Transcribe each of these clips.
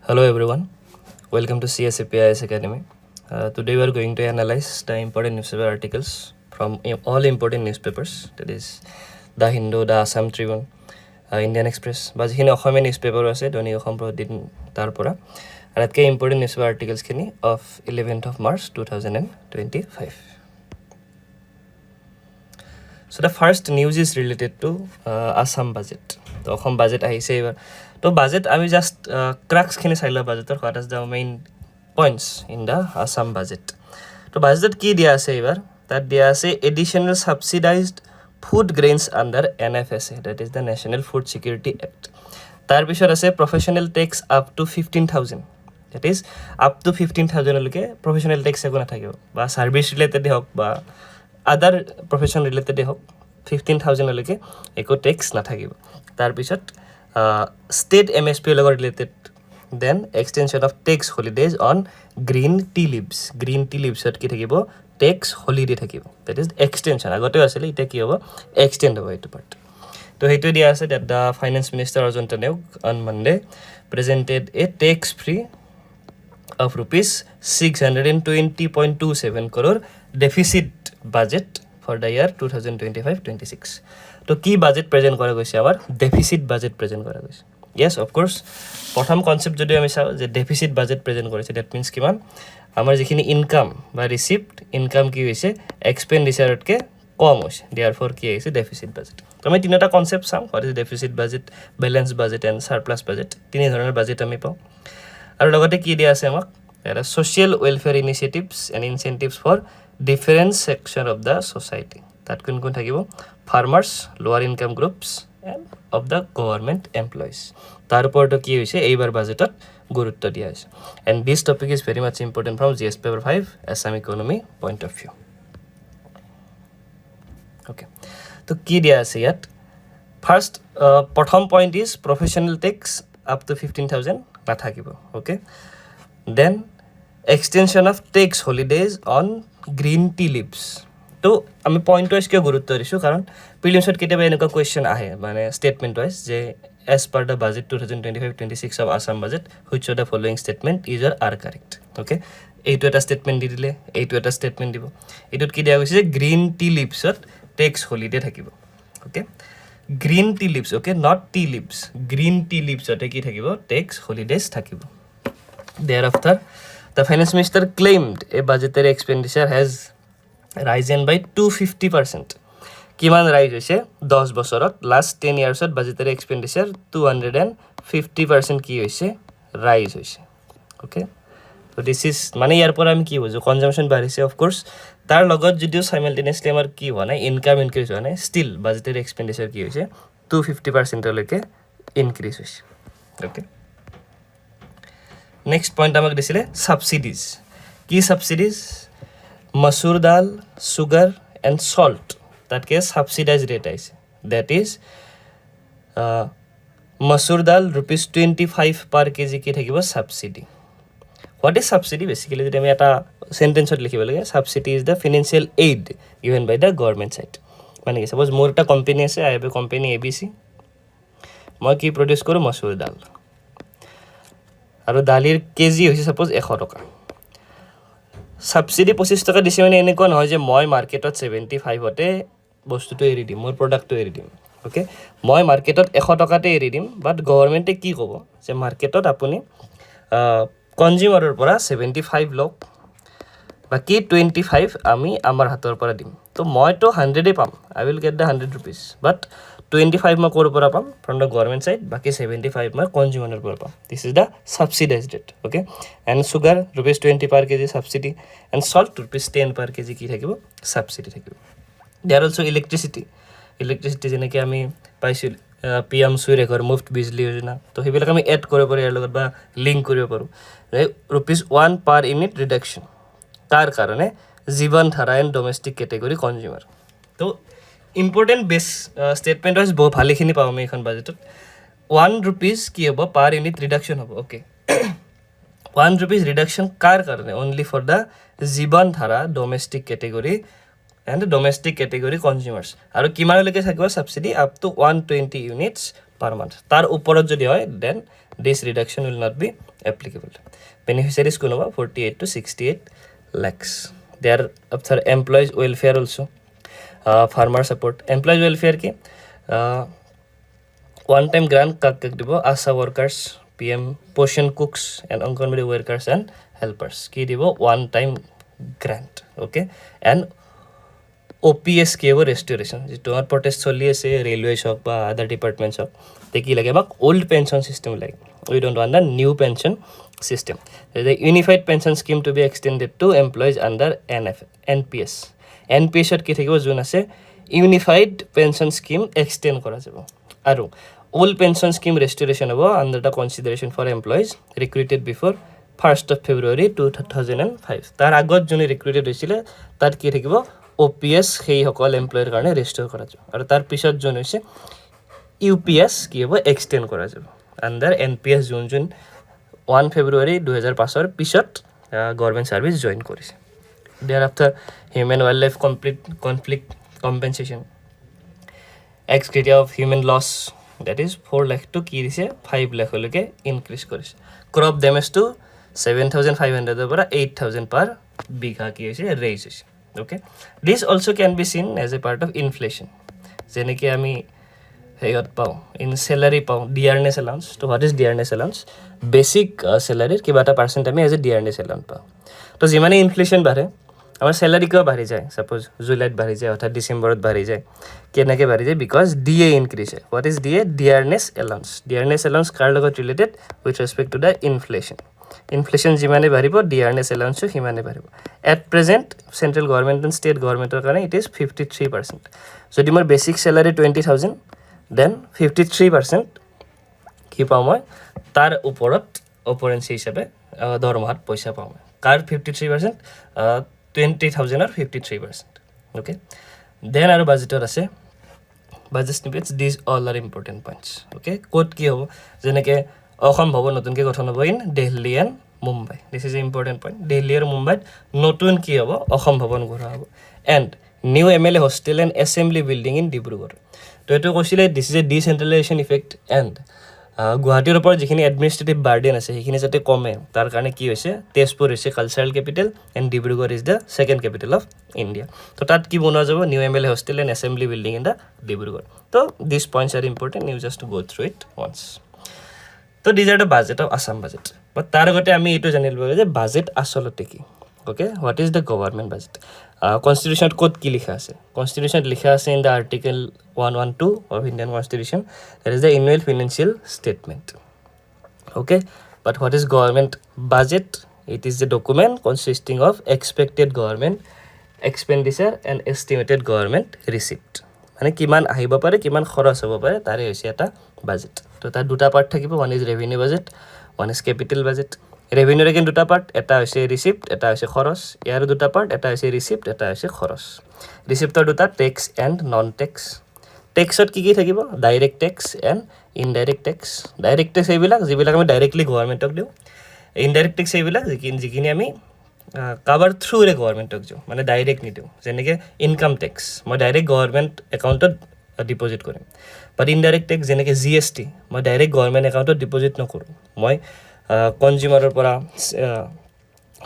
Hello everyone, welcome to CSAP Academy. Today we are going to analyze the important newspaper articles from all important newspapers, that is The Hindu, the ASSAM TRIBUNE, Indian Express. But here Assamese newspaper ase doni Assam Prodin tarpora. And important newspaper articles kini of 11th of March 2025. So the first news is related to Assam budget. So Assam budget ahise ebar. So budget I will just cracks khini saila budget or what is the main points in the Assam budget. So budget ki dia ase ebar, that dia ase additional subsidized food grains under NFSA, that is the National Food Security Act. Tar bishor ase professional tax up to 15,000, that is up to 15,000 loke professional tax ekona thakibo ba service related hok ba other profession related hok 15,000 loke eko tax na thakibo. Tar bishot state MSP লগত related, then extension of tax holidays on green tea leaves. Green tea leaves কি থাকিব tax holiday থাকিব, that is extension. আগতে আছিল এটা কি হ'ব extend হ'ব এইটো part. তো হেতু দিয়া আছে that the finance minister Arjun Taneuk on Monday presented a tax free of rupees 620.27 crore deficit budget for the year 2025-26. তো কি বাজেট প্রেজেন্ট করা গৈছে আবার ডেফিসিট বাজেট প্রেজেন্ট করা গৈছে। ইয়েস অফকোর্স প্রথম কনসেপ্ট যদি আমি চাওঁ যে ডেফিসিট বাজেট প্রেজেন্ট কৰিছে, দ্যাট মিন্স কিমান আমাৰ যিখিনি ইনকাম বা ৰিচিপ্ট ইনকাম কি হৈছে এক্সপেণ্ডিচাৰতকৈ কম হৈছে, দেয়াৰ ফৰ কি আহিছে ডেফিসিট বাজেট। তো আমি তিনিটা কনসেপ্ট চাম, what is deficit budget, balance budget and surplus budget. তিনি ধৰণৰ বাজেট আমি পাওঁ। আৰু লগতে কি দিয়া আছে আমাক social welfare initiatives and incentives for different section of the society. তাত কোন কোন থাকিব farmers, lower income groups and of the government employees. তাৰ ওপৰতো কি হৈছে এইবাৰ বাজেটত গুৰুত্ব দিয়া হৈছে। And this topic is very much important from GS paper 5 Assam economy point of view. Okay, তো কি দিয়া আছে ইয়াত ফাৰ্ষ্ট প্ৰথম point is professional tax up to 15,000 নাথাকিব। Okay, then extension of tax holidays on green tea leaves. তো আমি point wise কিয় গুৰুত্ব দিছোঁ, কাৰণ প্ৰিলিমছত কেতিয়াবা এনেকুৱা কুৱেশ্যন আহে মানে ষ্টেটমেণ্ট ৱাইজ যে as per the budget 2025-26 of Assam budget which of the following statement is are correct. Okay, এইটো এটা ষ্টেটমেণ্ট দি দিলে, এইটো এটা ষ্টেটমেণ্ট দিব। এইটোত কি দিয়া গৈছে যে গ্ৰীণ টি লিভছত টেক্স হলিডে থাকিব। Okay, green tea leaves, okay not tea leaves, green tea লিভছতে কি থাকিব টেক্স হলিডেজ থাকিব। Thereafter the finance minister claimed a budgetary expenditure has risen by 250%। কিমান ৰাইজ হৈছে 10 বছৰত, লাষ্ট 10 ইয়াৰ্ছত বাজেটাৰী এক্সপেণ্ডিচাৰ 250% কি হৈছে ৰাইজ হৈছে। অ'কে, তো দিছ ইজ মানে ইয়াৰ পৰা আমি কি বুজোঁ কনজামশ্যন বাঢ়িছে অফক'ৰ্ছ, তাৰ লগত যদিও চাইমেলটেনিয়াছলি আমাৰ কি হোৱা নাই ইনকাম ইনক্ৰিজ হোৱা নাই, ষ্টিল বাজেটাৰী এক্সপেণ্ডিচাৰ কি হৈছে 250%লৈকে ইনক্ৰিজ হৈছে। অ'কে, নেক্সট পইণ্ট আমাক দিছিলে ছাবচিডিজ। কি ছাবচিডিজ? মচুৰ দাল, চুগাৰ এণ্ড চল্ট তাতকৈ ছাবচিডাইজ ৰেট আহিছে। That is masoor dal ₹25 per kg কি থাকিব subsidy. What is subsidy? Basically যদি আমি এটা চেণ্টেঞ্চত লিখিব লাগে, subsidy is the financial aid given by the government side. মানে কি ছাপ'জ মোৰ এটা কোম্পানী আছে, I have a company ABC, মই কি প্ৰডিউচ কৰোঁ মচুৰ দাল, আৰু দালিৰ কেজি হৈছে ছাপ'জ 100 টকা। ছাবচিডি 25 টকা দিছে মানে এনেকুৱা নহয় যে মই মাৰ্কেটত 75তে বস্তুটো এৰি দিম, মোৰ প্ৰডাক্টটো এৰি দিম। অ'কে, মই মাৰ্কেটত 100 টকাতে এৰি দিম, বাট গভৰ্ণমেণ্টে কি ক'ব যে মাৰ্কেটত আপুনি কনজিউমাৰৰ পৰা 75 লওক, বাকী 25 আমি আমাৰ হাতৰ পৰা দিম। তো মইতো 100 পাম, আই উইল গেট দ্য 100 rupees, বাট 25 মই ক'ৰ পৰা পাম ফ্ৰম দ্য গভৰ্ণমেণ্ট ছাইড, বাকী 75 মই কনজিউমাৰৰ পৰা পাম। This is the subsidised rate. Okay, and sugar ₹20 per kg subsidy, and salt ₹10 per kg কি থাকিব ছাবচিডি থাকিব। দেয়াৰ অলছ' ইলেক্ট্ৰিচিটি যেনেকৈ আমি পাইছিলোঁ PM সূৰ্যঘৰ মুফ্ত বিজলী যোজনা, তো সেইবিলাক আমি এড কৰিব পাৰোঁ ইয়াৰ লগত বা লিংক কৰিব পাৰোঁ। ₹1 পাৰ ইউনিট ৰিডাকশ্যন, তাৰ কাৰণে জীৱন ধাৰা এণ্ড ডমেষ্টিক কেটেগৰী কনজিউমাৰ। তো ইম্পৰ্টেণ্ট বেছ ষ্টেটমেণ্ট ৱাইজ বহু ভালেখিনি পাওঁ আমি এইখন বাজেটত। ₹1 কি হ'ব পাৰ ইউনিট ৰিডাকশ্যন হ'ব। অ'কে, ₹1 ৰিডাকশ্যন কাৰ কাৰণে? অনলি ফৰ দ্য জীৱন ধাৰা domestic category and domestic category consumers. আৰু কিমানলৈকে থাকিব subsidy? Up to 120 units per month. তাৰ ওপৰত যদি হয় then this reduction will not be applicable. Beneficiaries কোন হ'ব 48 to 68 lakhs. There after employees welfare also. Farmer support. Employees welfare কি one time grant কাক দিব ASHA workers, PM portion cooks and Anganwadi workers and helpers কি দিব one time grant. Okay, and OPS কি হ'ব restoration. যে তোমাৰ protest চলি আছে railways হওক বা other departments হওক তে কি লাগে আমাক old pension system লাগে. We don't want the new pension system. The unified pension scheme to be extended to employees under NPS. NPS ত কি থাকিব যোন আছে unified pension scheme extend কৰা যাব আৰু old pension scheme restoration হ'ব under the consideration for employees recruited before 1st of February 2005. তাৰ আগত যোনে recruited হৈছিলে তাত কি থাকিব OPS সেই সকল এমপ্লয়ৰ কাৰণে ৰেষ্টৰ কৰা যাব আৰু তাৰ পিছত যোন হৈছে UPS কি হ'ব এক্সটেন্ড কৰা যাব under NPS যোন 1 February 2005 ৰ পিছত গভৰ্ণমেণ্ট সাৰ্ভিস জয়েন কৰিছে thereafter human wildlife conflict compensation ex gratia of human loss that is 4 lakh to কি দিছে 5 lakh লৈকে ইনক্ৰিজ কৰিছে crop damage to 7500 ৰ পৰা 8000 per বিঘা কি হৈছে ৰেইজ হৈছে okay this also can be seen as a part of inflation যেনেকৈ আমি হেয়ত পাও in salary পাও dearness allowance to what is dearness allowance basic salary কিবা এটা পার্সেন্ট আমি as a dearness allowance পাও তো যিমানে ইনফ্লেশন বাঢ়ে আমার স্যালারি কিয় বাঢ়ি যায় সাপোজ জুলাইত বাঢ়ি যায় অর্থাৎ ডিসেম্বৰত বাঢ়ি যায় কেনেকৈ বাঢ়ি যায় বিকজ DA ইনক্ৰিজ হয় what is DA dearness allowance কাৰ লগত related with respect to the inflation যিমানে বাঢ়িব dearness allowance সিমানে বাঢ়িব at present central government and state গভৰ্নমেন্টৰ কাৰণে ইট ইজ 53% যদি মোৰ বেসিক স্যালাৰি 20000 then 53% কি পাওঁ মই তাৰ ওপৰত অপৰেন্সি হিচাপে দৰমহাত পইচা পাওঁ মই কাৰ 53% 20000 or 53% okay then আৰু বাজেটৰ আছে budget snippets these all are important points okay code কি হ'ব যেনেকৈ অসম ভৱন নতুনকৈ গঠন হ'ব in Delhi and Mumbai this is an important point Delhi আৰু মুম্বাইত নতুন কি হ'ব অসম ভৱন গঢ়া হ'ব and new MLA hostel and assembly building in Dibrugarh তো এটো কৈছিলে this is a decentralization effect and গুৱাহাটীৰ ওপৰত যিখিনি এডমিনিষ্ট্ৰেটিভ বাৰ্ডেন আছে সেইখিনি যাতে কমে তাৰ কাৰণে কি হৈছে তেজপুৰ হৈছে cultural capital and Dibrugarh is the second capital of India তো তাত কি বনোৱা যাব new MLA hostel and assembly building in the Dibrugarh তো these points are important you just to go through it once তো these are the budget of Assam budget but তাৰ আগতে আমি এইটো জানিব লাগিব যে বাজেট আসলতে কি okay what is the government budget constitution code ki likha ase constitution likha ase in the article 112 of Indian constitution that is the annual financial statement okay but what is government budget it is the document consisting of expected government expenditure and estimated government receipt মানে কিমান আহিব পাৰে কিমান খৰচ হ'ব পাৰে তাৰে হৈছে এটা বাজেট তো তাৰ দুটা পাৰ্ট থাকিব one is revenue budget one is capital budget ৰেভিনিউৰ কিন্তু দুটা পাৰ্ট এটা হৈছে ৰিসিপ্ট এটা হৈছে খৰচ ইয়াৰ দুটা পাৰ্ট এটা হৈছে ৰিসিপ্ট এটা হৈছে খৰচ ৰিসিপ্টৰ দুটা টেক্স এণ্ড নন টেক্স টেক্সত কি থাকিব direct tax and indirect tax direct tax এইবিলাক যিবিলাক আমি ডাইৰেক্টলি গভৰ্ণমেণ্টক দিওঁ ইনডাইৰেক্ট টেক্স এইবিলাক যিখিনি আমি কাভাৰ থ্ৰুৰে গভৰ্ণমেণ্টক দিওঁ মানে ডাইৰেক্ট নিদিওঁ যেনেকৈ ইনকাম টেক্স মই ডাইৰেক্ট গভৰ্ণমেণ্ট একাউণ্টত ডিপজিট কৰিম বাট ইনডাইৰেক্ট টেক্স যেনেকৈ GST মই ডাইৰেক্ট গভৰ্ণমেণ্ট একাউণ্টত ডিপজিট নকৰোঁ মই কনজিউমাৰৰ পৰা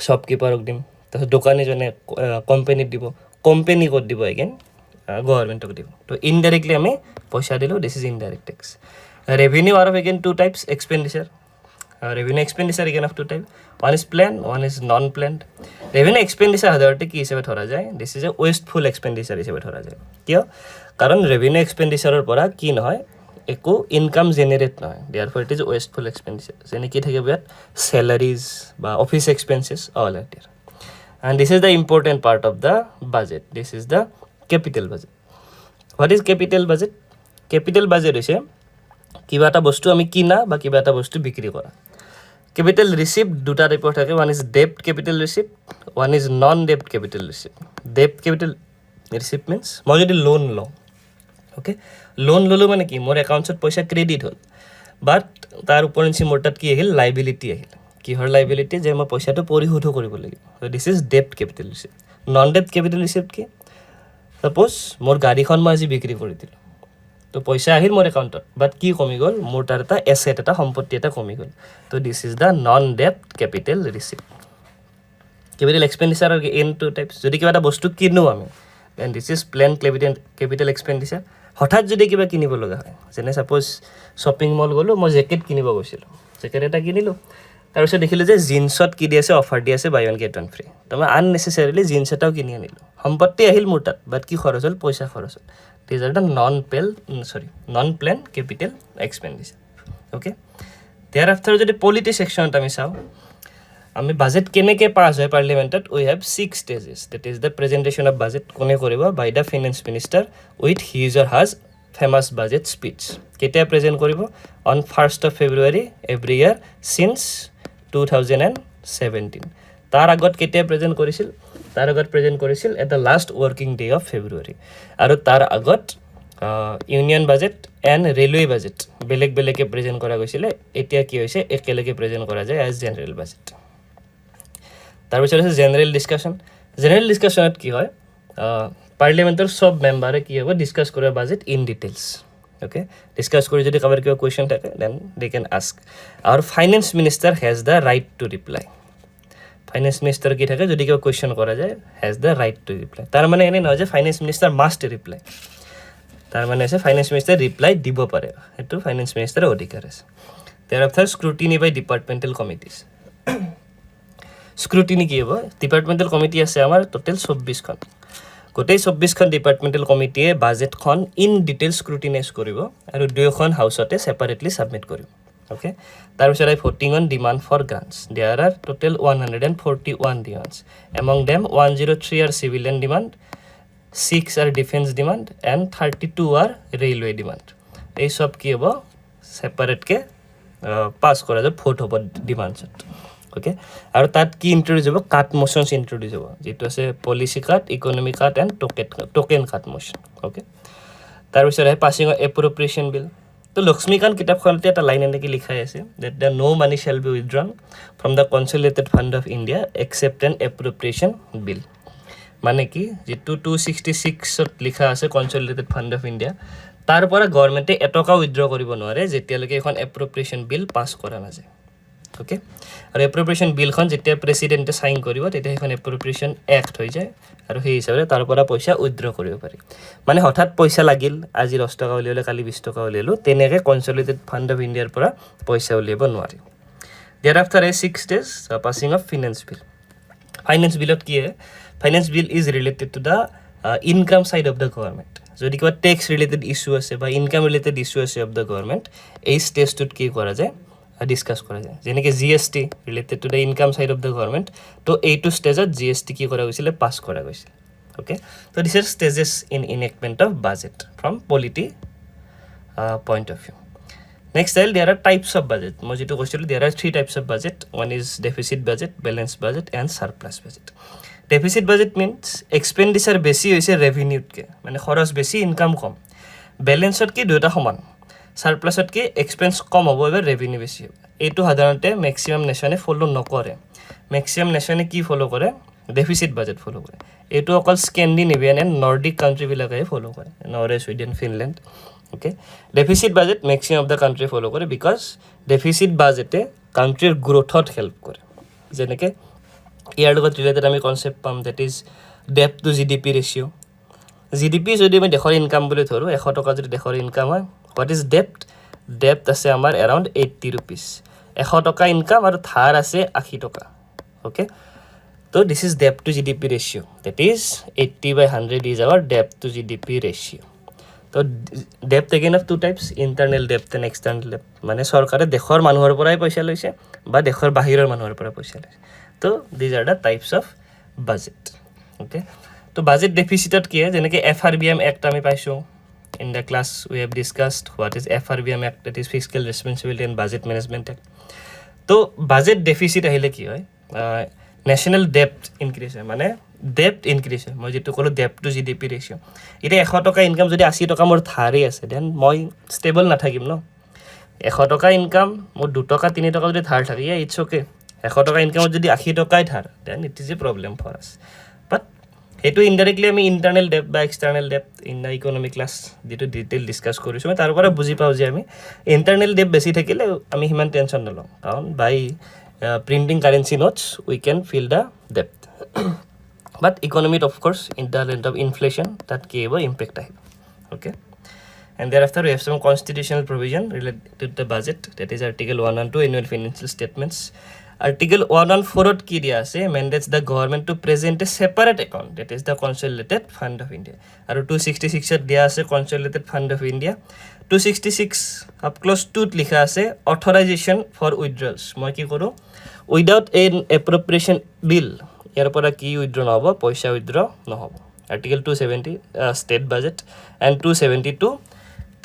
শ্বপকিপাৰক দিম তাৰপিছত দোকানীজনে কোম্পানীক দিব কোম্পানী ক'ত দিব এগেইন গভৰ্ণমেণ্টক দিব তো ইনডাইৰেক্টলি আমি পইচা দিলোঁ this is indirect tax revenue আৰু again two types expenditure revenue expenditure again of two type one is planned one is non planned revenue expenditure সাধাৰণতে কি হিচাপে ধৰা যায় this is a wasteful expenditure হিচাপে ধৰা যায় কিয় কাৰণ revenue expenditure পৰা কি নহয় একো ইনকাম জেনাৰেট নহয় therefore it is wasteful expenditure যেনে কি থাকিব ইয়াত salaries বা office expenses all are there and this is the important part of the budget this is the capital budget what is capital budget হৈছে কিবা এটা বস্তু আমি কিনা বা কিবা এটা বস্তু বিক্ৰী কৰা capital receipt দুটা টাইপৰ থাকে one is debt capital receipt one is non debt capital receipt debt capital receipt means মই যদি লোন লওঁ ওকে লোন ললো মানে কি মোৰ একাউণ্টত পইচা ক্ৰেডিট হ'ল বাট তাৰ ওপৰঞ্চি মোৰ তাত কি আহিল লাইবিলিটি আহিল কিহৰ লাইবিলিটি যে মই পইচাটো পৰিশোধ কৰিব লাগিব so this is debt capital receipt non debt capital receipt কি suppose মোৰ গাড়ীখন মই আজি বিক্ৰী কৰি দিলোঁ তো পইচা আহিল মোৰ একাউণ্টত বাট কি কমি গ'ল মোৰ তাৰ এটা এছেট এটা সম্পত্তি এটা কমি গ'ল তো দিছ ইজ দ্য নন ডেপ্ট কেপিটেল ৰিচিপ্ট কেপিটেল এক্সপেণ্ডিচাৰৰ এন টু টাইপছ যদি কিবা এটা বস্তু কিনো আমি then this is plan capital expenditure হঠাৎ যদি কিবা কিনিব লগা হয় যেনে ছাপ'জ শ্বপিং মল গ'লোঁ মই জেকেট কিনিব গৈছিলোঁ জেকেট এটা কিনিলোঁ তাৰপিছত দেখিলোঁ যে জিন্সত কি দি আছে অফাৰ দি আছে buy one get one free তো মই আননেচেচাৰিলি জিন্স এটাও কিনি আনিলোঁ সম্পত্তি আহিল মোৰ তাত বাট কি খৰচ হ'ল পইচা খৰচ হ'ল these are the non plan capital expenditure okay thereafter যদি পলিটি ছেকশ্যনত আমি চাওঁ আমি বাজেট কেনেকৈ পাছ হয় পাৰ্লিমেণ্টত we have 6 stages that is the presentation of budget কোনে কৰিব by the finance minister with his or her famous budget speech কেতিয়া প্ৰেজেণ্ট কৰিব on 1st of February every year since 2017 তাৰ আগত কেতিয়া প্ৰেজেণ্ট কৰিছিল তাৰ আগত প্ৰেজেণ্ট কৰিছিল at the last working day of February আৰু তাৰ আগত union budget and railway budget বেলেগ বেলেগে প্ৰেজেণ্ট কৰা গৈছিলে এতিয়া কি হৈছে একেলগে প্ৰেজেণ্ট কৰা যায় এজ জেনেৰেল বাজেট তাৰপিছত আছে জেনেৰেল ডিছকাশ্যনত কি হয় পাৰ্লিমেণ্টৰ চব মেম্বাৰে কি হ'ব ডিছকাছ কৰিব budget in details okay discuss কৰি যদি কাৰোবাৰ কিবা কুৱেশ্যন থাকে দেন দে কেন আস্ক আৰু finance minister has the right to reply finance minister কি থাকে যদি কিবা কুৱেশ্যন কৰা যায় has the right to reply তাৰ মানে এনে নহয় যে ফাইনেন্স মিনিষ্টাৰ মাষ্ট ৰিপ্লাই তাৰ মানে আছে ফাইনেন্স মিনিষ্টাৰ ৰিপ্লাই দিব পাৰে সেইটো ফাইনেন্স মিনিষ্টাৰৰ অধিকাৰ আছে thereafter scrutiny by departmental committees scrutiny কি হ'ব ডিপাৰ্টমেণ্টেল কমিটি আছে আমাৰ টোটেল 24খন গোটেই 24খন ডিপাৰ্টমেণ্টেল কমিটিয়ে বাজেটখন ইন ডিটেইল স্ক্ৰুটিনাইজ কৰিব আৰু দুয়োখন হাউচতে ছেপাৰেটলি ছাবমিট কৰিব অ'কে তাৰপিছত আহি voting on demand for grants there are total 141 demands among them 103 are civilian demand 6 are defence demand and 32 are railway demand এই চব কি হ'ব ছেপাৰেটকৈ পাছ কৰা যাব ভোট হ'ব ডিমাণ্ডছত অ'কে আৰু তাত কি ইণ্ট্ৰডিউচ হ'ব কাট মোশ্যনছ ইণ্ট্ৰডিউচ হ'ব যিটো আছে policy cut economy cut and token cut motion okay তাৰপিছত আহে পাছিং অফ এপ্ৰপ্ৰিয়েশ্যন বিল তো লক্ষ্মীকান্ত কিতাপখনতে এটা লাইন এনেকৈ লিখাই আছে that the no money shall be withdrawn from the consolidated fund of India except an appropriation bill মানে কি যিটো 266ত লিখা আছে কনচলিডেটেড ফাণ্ড অফ ইণ্ডিয়া তাৰ পৰা গভৰ্ণমেণ্টে এটকা উইথড্ৰ কৰিব নোৱাৰে যেতিয়ালৈকে এখন এপ্ৰপ্ৰিয়েশ্যন বিল পাছ কৰা নাযায় অ'কে আৰু এপ্ৰপ্ৰিয়েশ্যন বিলখন যেতিয়া প্ৰেচিডেণ্টে চাইন কৰিব তেতিয়া সেইখন এপ্ৰপ্ৰিয়েশ্যন এক্ট হৈ যায় আৰু সেই হিচাপে তাৰ পৰা পইচা উইথড্ৰ কৰিব পাৰি মানে হঠাৎ পইচা লাগিল আজি 10 টকা উলিয়ালে কালি 20 টকা উলিয়ালোঁ তেনেকৈ কনচলিডেটেড ফাণ্ড অফ ইণ্ডিয়াৰ পৰা পইচা উলিয়াব নোৱাৰি thereafter a 6 stage passing of finance bill finance বিলত কি হয় finance bill is related to the income side of the government যদি কিবা টেক্স ৰিলেটেড ইছ্যু আছে বা ইনকাম ৰিলেটেড ইছ্যু আছে অফ দ্য গভৰ্ণমেণ্ট এই ষ্টেজটোত কি কৰা যায় ডিছকাছ কৰা যায় যেনেকৈ GST related to the income side of the government তো এইটো ষ্টেজত GST কি কৰা গৈছিলে পাছ কৰা গৈছিলে অ'কে তো this is stages in enactment of budget from polity point of view next আহিল there are types of budget মই যিটো কৈছিলোঁ there are 3 types of budget one is deficit budget balance budget and surplus budget deficit budget means expenditure বেছি হৈছে ৰেভিনিউতকৈ মানে খৰচ বেছি income কম বেলেঞ্চতকৈ দুয়োটা সমান ছাৰপ্লাছতকৈ এক্সপেন্স কম হ'ব এবাৰ ৰেভিনিউ বেছি হ'ব এইটো সাধাৰণতে মেক্সিমাম নেশ্যনে ফ'ল' নকৰে মেক্সিমাম নেশ্যনে কি ফ'ল' কৰে ডেফিচিট বাজেট ফ'ল' কৰে এইটো অকল স্কেণ্ডিনেভিয়ান এণ্ড নৰ্ডিক কাণ্ট্ৰিবিলাকেহে ফ'ল' কৰে Norway Sweden Finland okay deficit budget maximum of the country follow' কৰে বিকজ ডেফিচিট বাজেটে কাণ্ট্ৰিৰ গ্ৰ'থত হেল্প কৰে যেনেকৈ ইয়াৰ লগত ৰিলেটেড আমি কনচেপ্ট পাম that is debt to GDP ratio' GDP যদি আমি দেশৰ ইনকাম বুলি ধৰোঁ 100 টকা যদি দেশৰ ইনকাম হয় হোৱাট ইজ ডেপ্ট ডেপ্ট আছে আমাৰ এৰাউণ্ড 80 ৰুপিজ 100 টকা ইনকাম আৰু ধাৰ আছে 80 টকা অ'কে তো this is ডেপ্ট two GDP ratio' that is 80/100 is hour ডেপ্ট two GDP ratio' তো ডেপ্ট again of 2 types internal ডেপ্ট and external ডেপ্ট মানে চৰকাৰে দেশৰ মানুহৰ পৰাই পইচা লৈছে বা দেশৰ বাহিৰৰ মানুহৰ পৰা পইচা লৈছে তো these are the types of budget okay তো বাজেট ডেফিচিটত কি হয় যেনেকৈ FRBM এক্ট আমি পাইছোঁ in the class we have discussed what is FRBM act that is fiscal responsibility and budget management act তো বাজেট ডেফিচিট আহিলে কি হয় নেশ্যনেল ডেপ্ট ইনক্ৰিজ হয় মানে ডেপ্ট ইনক্ৰিজ হয় মই যিটো ক'লোঁ ডেপ্ট টু GDP ৰেচিঅ' এতিয়া 100 টকা ইনকাম যদি 80 টকা মোৰ ধাৰেই আছে দেন মই ষ্টেবল নাথাকিম ন 100 টকা ইনকাম মোৰ 2 টকা 3 টকা যদি ধাৰ থাকে ইটছ অ'কে 100 টকা ইনকামত যদি 80 টকাই ধাৰ then it is a problem for us but সেইটো ইনডাইৰেক্টলি আমি ইণ্টাৰনেল ডেপ্থ বা এক্সটাৰ্নেল ডেপ্থ ইন দ্য ইকনমিক ক্লাছ যিটো ডিটেইল ডিছকাছ কৰিছোঁ মই তাৰ পৰা বুজি পাওঁ যে আমি ইণ্টাৰনেল ডেপ্থ বেছি থাকিলে আমি সিমান টেনশ্যন নলওঁ কাৰণ by printing currency notes we can fill the ডেপ্থ বাট ইকনমিত of course in the rate of inflation তাত কি আহিব ইম্পেক্ট আহিব okay and thereafter we have some constitutional provision related to the budget, that is article 112 annual financial statements. Article 114 ki dia ase mandates the government to present a separate account, that is the consolidated fund of India. Aru 266 er dia ase consolidated fund of India. 266 up close 2 likha ase authorization for withdrawals. Moi ki koru without an appropriation bill ইয়াৰ পৰা কি withdraw নহ'ব পইচা withdraw নহ'ব article 270 state budget and 272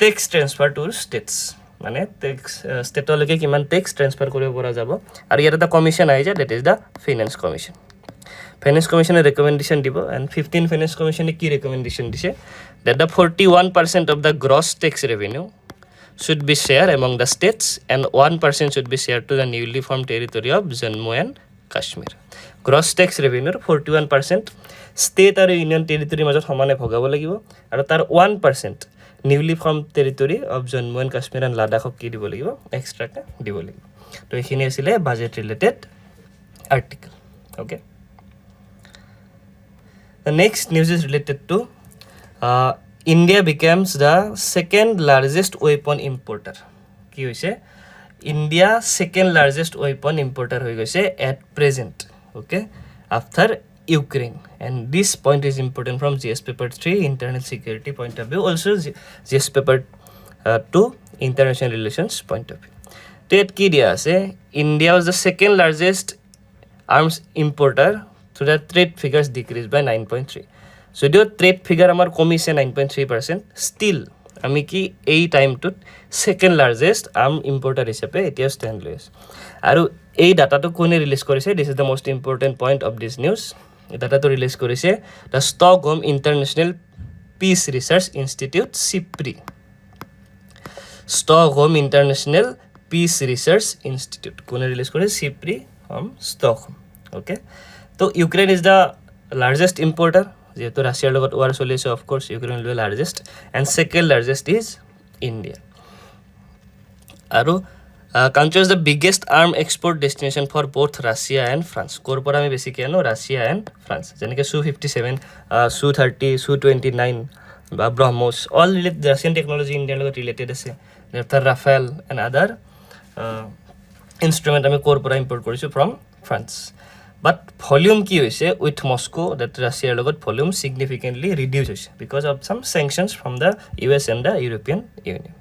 tax transfer to states মানে tax ষ্টেটলৈকে কিমান tax transfer কৰিব পৰা যাব আৰু ইয়াত এটা কমিশ্যন আহি যায় ডেট ইজ দ্য ফাইনেন্স কমিশ্যনে ৰেকমেণ্ডেশ্যন দিব এণ্ড 15 ফাইনেন্স কমিশ্যনে কি ৰেকমেণ্ডেশ্যন দিছে that the 41% of the gross tax revenue should be shared among the states and 1% should be shared to the newly formed territory of Jammu and Kashmir. Gross tax revenue 41% state আৰু union territory মাজত সমানে ভগাব লাগিব আৰু তাৰ 1% newly formed territory of Jammu and Kashmir and Ladakh কি দিব লাগিব এক্সট্ৰাকে দিব লাগিব তো এইখিনি আছিল budget related article okay The next news is related to India becomes the second largest weapon importer. কি হৈছে India second largest weapon importer হৈ গৈছে at present, okay, after Ukraine. And this point is important from GS paper 3 internal security point of view, also GS paper 2 international relations point of view. Tet ki dia ase India was the second largest arms importer, so the trade figures decreased by 9.3. যদিও trade figure আমাৰ কমিছে 9.3%, still আমি কি এই টাইমটোত second largest arm ইম্পৰ্টাৰ হিচাপে এতিয়া stand লৈ আছোঁ আৰু এই ডাটাটো কোনে ৰিলিজ কৰিছে this is the most important point of this news এই ডাটাটো ৰিলিজ কৰিছে the Stockholm international peace research institute SIPRI Stockholm international peace research institute কোনে ৰিলিজ কৰিছে চিপ্ৰি ফ্ৰম ষ্টকহোম অ'কে তো Ukraine is the largest importer যেহেতু ৰাছিয়াৰ লগত war চলি আছে of course Ukraine will be largest and second largest is India আৰু country is the biggest arm export destination for both Russia and France ক'ৰ পৰা আমি বেছিকৈ আনো ৰাছিয়া এণ্ড ফ্ৰান্স যেনেকৈ Su-57 Su-30 Su-29 বা ব্ৰহ্মছ অল ৰাছিয়ান টেকন'লজি ইণ্ডিয়াৰ লগত ৰিলেটেড আছে ৰাফেল এণ্ড আদাৰ ইনষ্ট্ৰুমেণ্ট আমি ক'ৰ পৰা ইম্পৰ্ট কৰিছোঁ ফ্ৰম ফ্ৰান্স বাট ভলিউম কি হৈছে উইথ মস্কো ডেট ৰাছিয়াৰ লগত ভলিউম ছিগনিফিকেণ্টলি ৰিডিউচ হৈছে because of some sanctions from the US and the European Union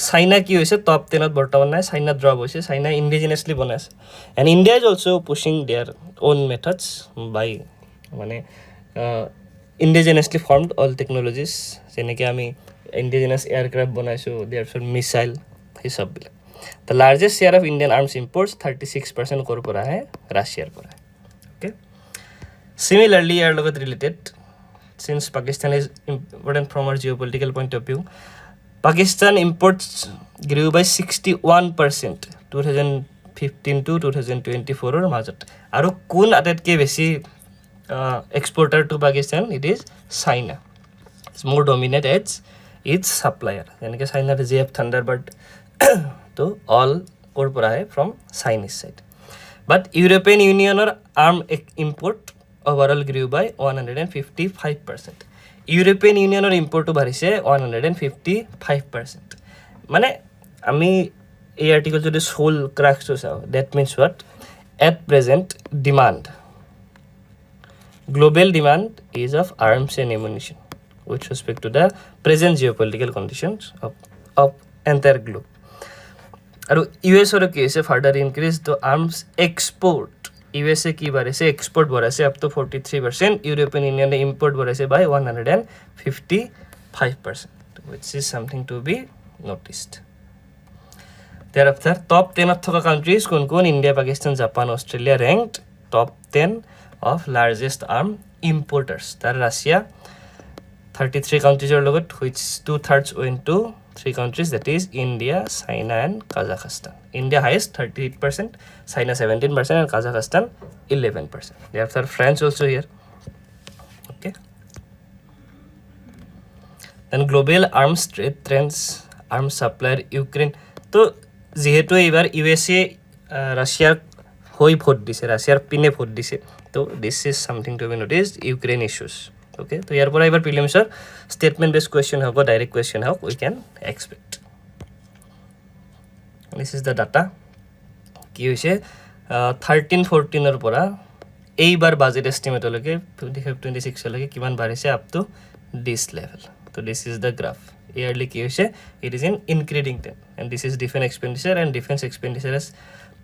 China কি হৈছে টপ 10ত বৰ্তমান নাই চাইনা ড্ৰপ হৈছে চাইনা ইণ্ডিজিনাছলি বনাই আছে and India is also' pushing their own methods by মানে ইণ্ডিজিনাছলি ফৰ্মড অল টেকন'লজিজ যেনেকৈ আমি ইণ্ডিজিনাছ এয়াৰক্ৰাফ্ট বনাইছোঁ দেয়াৰ পিছত মিছাইল সেই চববিলাক The largest share of Indian arms imports 36% ক'ৰ পৰা আহে ৰাছিয়াৰ পৰা okay similarly ইয়াৰ লগত related since Pakistan is important from our geopolitical point of view Pakistan imports grew by 61% 2015 to 2024 ৰ মাজত আৰু কোন আটাইতকৈ বেছি exporter to Pakistan it is China is more dominant as its supplier যেনেকৈ চাইনাৰ JF Thunderbird to all ক'ৰ পৰা আহে from Chinese side but European Union arm import overall grew by 155% European Union import বাঢ়িছে 155% মানে আমি এই আৰ্টিকল যদি সোল ক্ৰাক্সটো চাওঁ that means what at present demand global demand is of arms and ammunition with respect to the present geopolitical conditions of entire globe আৰু ইউএছৰ কি হৈছে further increase দ arms export USA কি বাঢ়িছে এক্সপৰ্ট বঢ়াইছে up to 43% European ইউনিয়নে import বঢ়াইছে বাই 155% which is something to be noticed thereafter top 10 of থকা countries কোন কোন India Pakistan Japan Australia ranked top 10 of largest arm importers তাৰ ৰাছিয়া 33 countries লগত which 2/3 went to 3 countries that is India, China and Kazakhstan. India highest 38%, China 17% and Kazakhstan 11%. Thereafter France also here. Then global arms trade trends arms supplier Ukraine তো যেহেতু এইবাৰ USA ৰাশিয়াৰ হৈ vote দিছে ৰাশিয়াৰ পিনে vote দিছে তো this is something to be noticed Ukraine issues okay তো ইয়াৰ পৰা এইবাৰ প্ৰিলিমছৰ ষ্টেটমেণ্ট বেছ কুৱেশ্যন হ'ব ডাইৰেক্ট কুৱেশ্যন হ'ব we can expect this is the data কি হৈছে 13-14 পৰা এইবাৰ বাজেট এষ্টিমেটলৈকে 25-26 লৈকে কিমান বাঢ়িছে আপ টু দিস লেভেল তো this is the graph yearly কি হৈছে it is in increasing trend and this is defence expenditure and defence expenditure as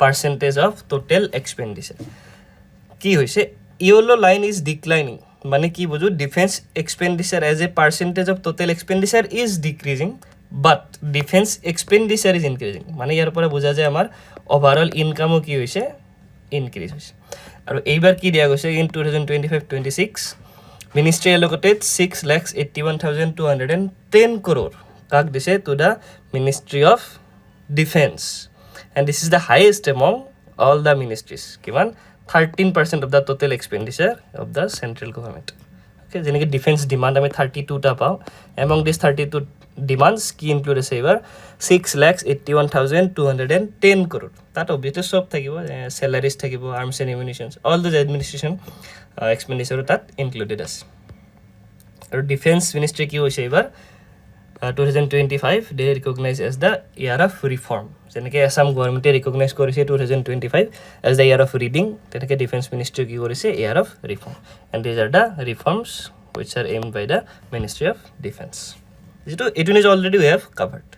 percentage of total expenditure কি হৈছে ইয়েলো লাইন ইজ ডিক্লাইনিং মানে কি বুঝো defence expenditure as a percentage of total expenditure is decreasing but defence expenditure is increasing মানে ইয়াৰ পৰা বুজা যায় আমাৰ ওভাৰঅল ইনকামো কি হৈছে ইনক্ৰিজ হৈছে আৰু এইবাৰ কি দিয়া গৈছে ইন 2025-26 মিনিষ্ট্ৰী এলোকেটেড 6,81,210 crore কাক দিছে to the ministry of defence and this is the highest among all the ministries কিমান 13% of the total expenditure of the central government. Okay, যেনেকৈ ডিফেন্স ডিমাণ্ড আমি 32টা পাওঁ এমং দিছ 32 ডিমাণ্ডছ কি ইনক্লুড আছে এইবাৰ 6,81,210 crore তাত অবভিয়াছলি চব থাকিব চেলাৰিজ থাকিব arms and ammunitions all the administration এক্সপেণ্ডিচাৰো তাত ইনক্লুডেড আছে আৰু ডিফেন্স মিনিষ্ট্ৰী কি হৈছে এইবাৰ 2025 they recognize as the year of reform যেনেকৈ ASSAM গভৰ্ণমেণ্টে ৰিকগনাইজ কৰিছে 2025 as the year of reading তেনেকৈ ডিফেন্স মিনিষ্ট্ৰী কি কৰিছে year of reform and these are the reforms which are aimed by the Ministry of Defense যেটো it is already we have covered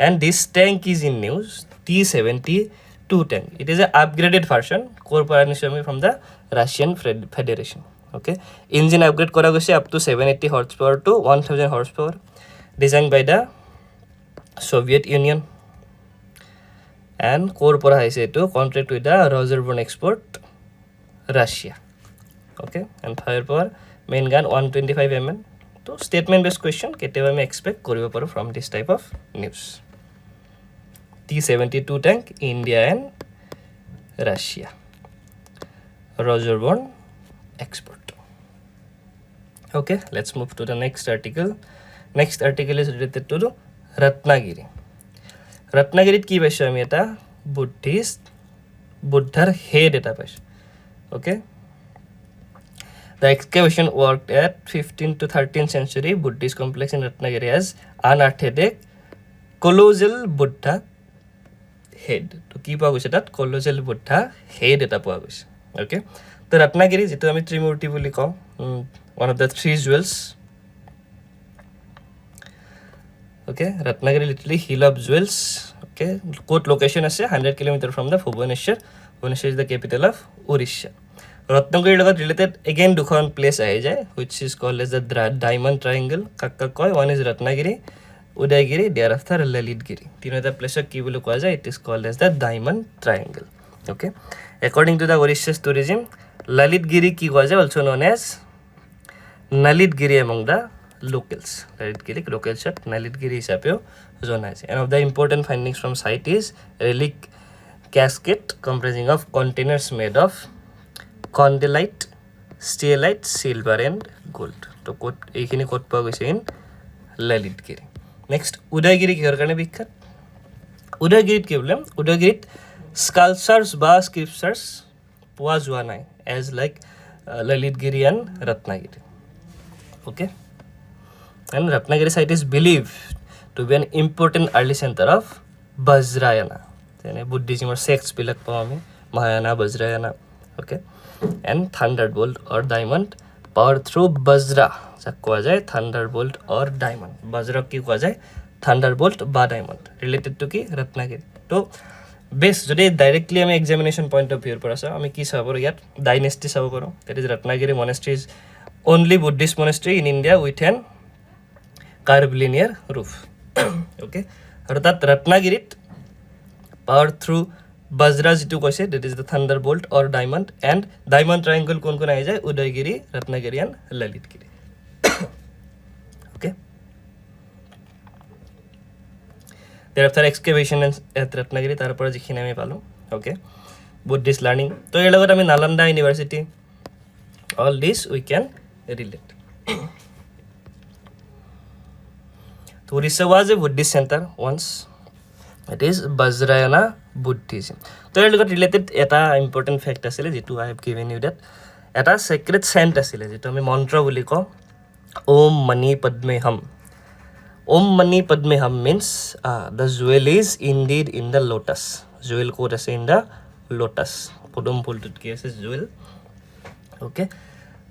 and this tank is in news T-72 tank it is a upgraded version core partnership from the Russian Federation okay engine upgrade kora goise up to 780 horsepower to 1000 horsepower designed by the Soviet Union and core pora haise to contract with the Roserborn export Russia okay and firepower main gun 125 mm to statement based question keteba me expect koribo paro from this type of news T-72 tank India and Russia Roserborn export okay let's move to the next article is related to Ratnagiri কি পাইছো আমি এটা বুদ্ধাৰ head এটা পাইছো okay the excavation worked at 15th to 13th century Buddhist complex in Ratnagiri has unearthed a colossal Buddha head to কি পোৱা গৈছে তাত colossal Buddha head এটা পোৱা গৈছে okay তো Ratnagiri যেটো আমি ত্ৰিমূৰ্তি বুলি কওঁ one of the three jewels okay Ratnagiri literally hill of jewels okay quote location ase 100 km from the Bhubaneswar is the capital of Orissa Ratnagiri logot related again dukhon place ahi jay which is called as the diamond triangle kakka koy one is Ratnagiri Udaygiri thereafter Lalitgiri tinota place ki bolu koa jay it is called as the diamond triangle okay according to the Orissa's tourism Lalitgiri ki koa jay also known as Nalitgiri among the locals Lalitgiri local shot Nalitgiri হিসাবেও জনা আছে and of the important findings from site is relic casket comprising of containers made of condylite steelite silver and gold তো coat এইখিনি coat পোৱা গৈছে in Lalitgiri next Udaygiri কিহৰ কাৰণে বিখ্যাত Udaygirit কি বললাম Udaygirit sculptures বা sculptures পোৱা যোৱা নাই as like Lalitgiri and Ratnagiri okay and Ratnagiri site is believed to be an important early center of Vajrayana jene Buddhism or sects bilak paw ami Mahayana Vajrayana okay and thunderbolt or diamond power through Vajra jak koa jay thunderbolt or diamond Vajra ki koa jay thunderbolt ba diamond related to ki Ratnagiri to base jodi directly ami examination point of view pora sa ami ki sabo yat dynasty sabo paro that is Ratnagiri monastery is only Buddhist monastery in India with an curvilinear roof okay অর্থাৎ Ratnagirit power through Vajra jitu koise that is the thunderbolt or diamond and diamond triangle kon kon ahi jay Udaygiri Ratnagiri and Lalitgiri okay thereafter excavation at Ratnagiri tar pore jikhine ami palo okay Buddhist learning to er logot ami Nalanda University all this we can relate So Orissa was a Buddhist center once. It is Vajrayana Buddhism. So it got related eta important fact asile jitu I have given you that eta sacred scent asile jitu ami mantra boli ko Om Mani Padme Hum. Om Mani Padme Hum means the jewel is indeed in the lotus. Jewel code ase in the lotus. Podum phul tut ki ase jewel. Okay.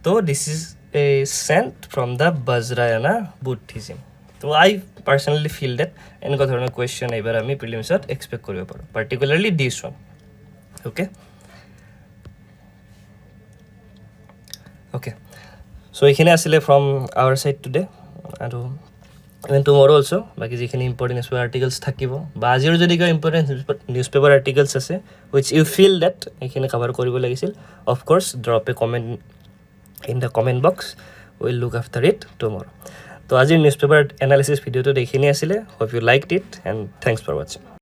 So this is a scent from the Vajrayana Buddhism. So I personally feel that enka dhoroner question ebar ami prelims ot expect koribo paro, particularly this one. Okay. Okay. So ekhine asile from our side today, and even tomorrow also baki jekhine important newspaper articles thakibo ba ajir jodi ko important newspaper articles ase which you feel that ekhine cover koribo lagisil, of course drop a comment in the comment box. We'll look after it tomorrow. So ajir newspaper analysis video to ekhine asile. Hope you liked it, and thanks for watching.